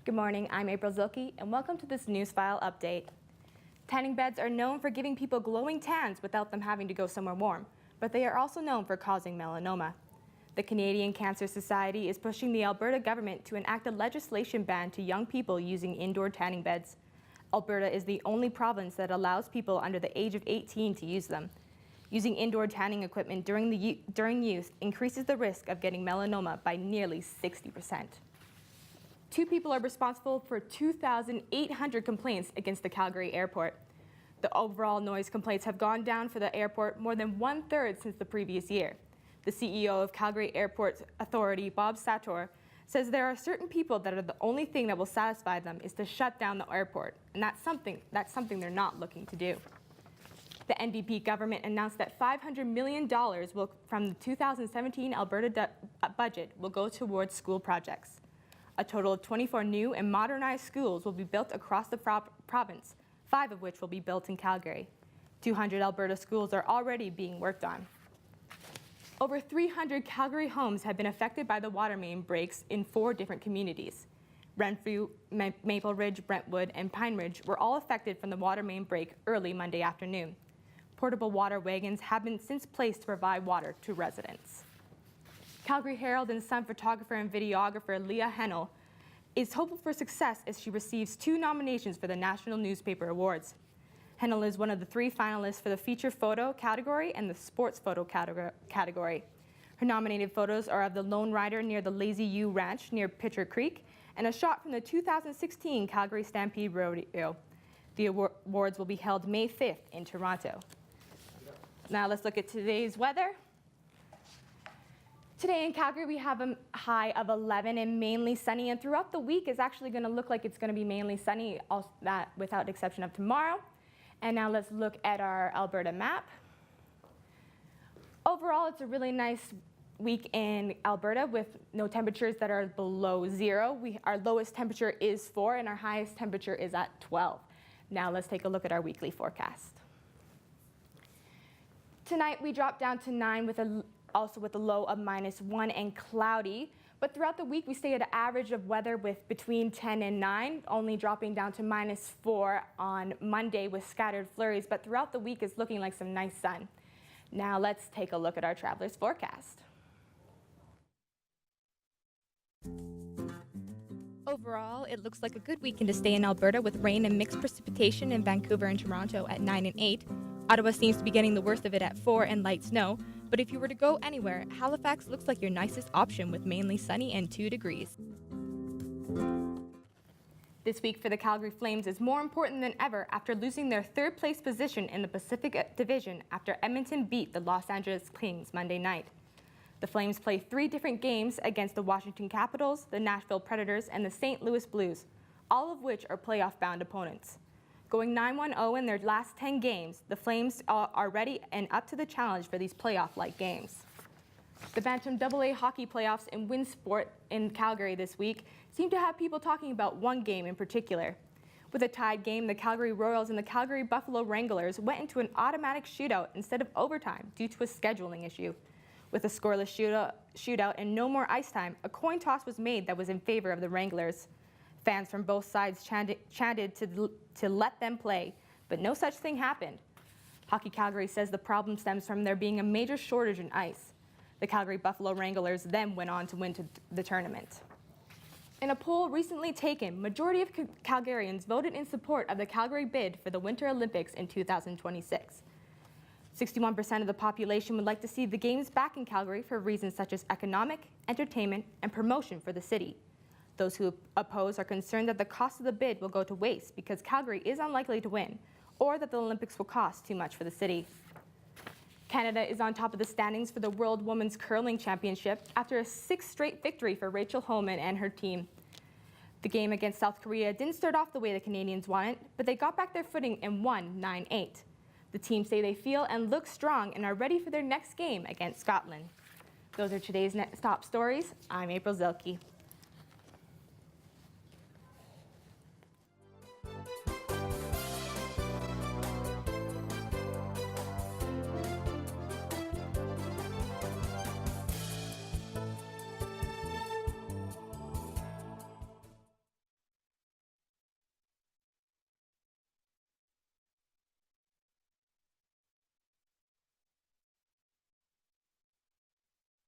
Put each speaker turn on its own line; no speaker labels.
Good morning, I'm April Zilke, and welcome to this News File update. Tanning beds are known for giving people glowing tans without them having to go somewhere warm, but they are also known for causing melanoma. The Canadian Cancer Society is pushing the Alberta government to enact a legislation ban to young people using indoor tanning beds. Alberta is the only province that allows people under the age of 18 to use them. Using indoor tanning equipment during use increases the risk of getting melanoma by nearly 60%. 2 people are responsible for 2,800 complaints against the Calgary airport. The overall noise complaints have gone down for the airport more than 1/3 since the previous year. The CEO of Calgary Airport Authority, Bob Sator, says there are certain people that are the only thing that will satisfy them is to shut down the airport, and that's something they're not looking to do. The NDP government announced that $500 million from the 2017 Alberta budget will go towards school projects. A total of 24 new and modernized schools will be built across the province, 5 of which will be built in Calgary. 200 Alberta schools are already being worked on. Over 300 Calgary homes have been affected by the water main breaks in 4 different communities. Renfrew, Maple Ridge, Brentwood, and Pine Ridge were all affected from the water main break early Monday afternoon. Portable water wagons have been since placed to provide water to residents. Calgary Herald and Sun photographer and videographer Leah Hennel is hopeful for success as she receives 2 nominations for the National Newspaper Awards. Hennel is one of the 3 finalists for the feature photo category and the sports photo category. Her nominated photos are of the Lone Rider near the Lazy U Ranch near Pitcher Creek and a shot from the 2016 Calgary Stampede Rodeo. The awards will be held May 5th in Toronto. Now let's look at today's weather. Today in Calgary, we have a high of 11 and mainly sunny, and throughout the week is actually going to look like it's going to be mainly sunny, that without exception of tomorrow. And now let's look at our Alberta map. Overall, it's a really nice week in Alberta with no temperatures that are below 0. Our lowest temperature is 4 and our highest temperature is at 12. Now let's take a look at our weekly forecast. Tonight, we drop down to 9 also with a low of -1 and cloudy. But throughout the week, we stay at an average of weather with between 10 and 9, only dropping down to -4 on Monday with scattered flurries. But throughout the week, it's looking like some nice sun. Now let's take a look at our traveler's forecast. Overall, it looks like a good weekend to stay in Alberta with rain and mixed precipitation in Vancouver and Toronto at 9 and 8. Ottawa seems to be getting the worst of it at 4 and light snow. But if you were to go anywhere, Halifax looks like your nicest option with mainly sunny and 2 degrees. This week for the Calgary Flames is more important than ever after losing their 3rd place position in the Pacific Division after Edmonton beat the Los Angeles Kings Monday night. The Flames play 3 different games against the Washington Capitals, the Nashville Predators, and the St. Louis Blues, all of which are playoff-bound opponents. Going 9-1-0 in their last 10 games, the Flames are ready and up to the challenge for these playoff-like games. The Bantam AA hockey playoffs in Winsport in Calgary this week seem to have people talking about one game in particular. With a tied game, the Calgary Royals and the Calgary Buffalo Wranglers went into an automatic shootout instead of overtime due to a scheduling issue. With a scoreless shootout and no more ice time, a coin toss was made that was in favor of the Wranglers. Fans from both sides chanted to let them play, but no such thing happened. Hockey Calgary says the problem stems from there being a major shortage in ice. The Calgary Buffalo Wranglers then went on to win the tournament. In a poll recently taken, majority of Calgarians voted in support of the Calgary bid for the Winter Olympics in 2026. 61% of the population would like to see the Games back in Calgary for reasons such as economic, entertainment, and promotion for the city. Those who oppose are concerned that the cost of the bid will go to waste because Calgary is unlikely to win, or that the Olympics will cost too much for the city. Canada is on top of the standings for the World Women's Curling Championship after a 6th straight victory for Rachel Homan and her team. The game against South Korea didn't start off the way the Canadians wanted, but they got back their footing and won 9-8. The team say they feel and look strong and are ready for their next game against Scotland. Those are today's top stories. I'm April Zilke.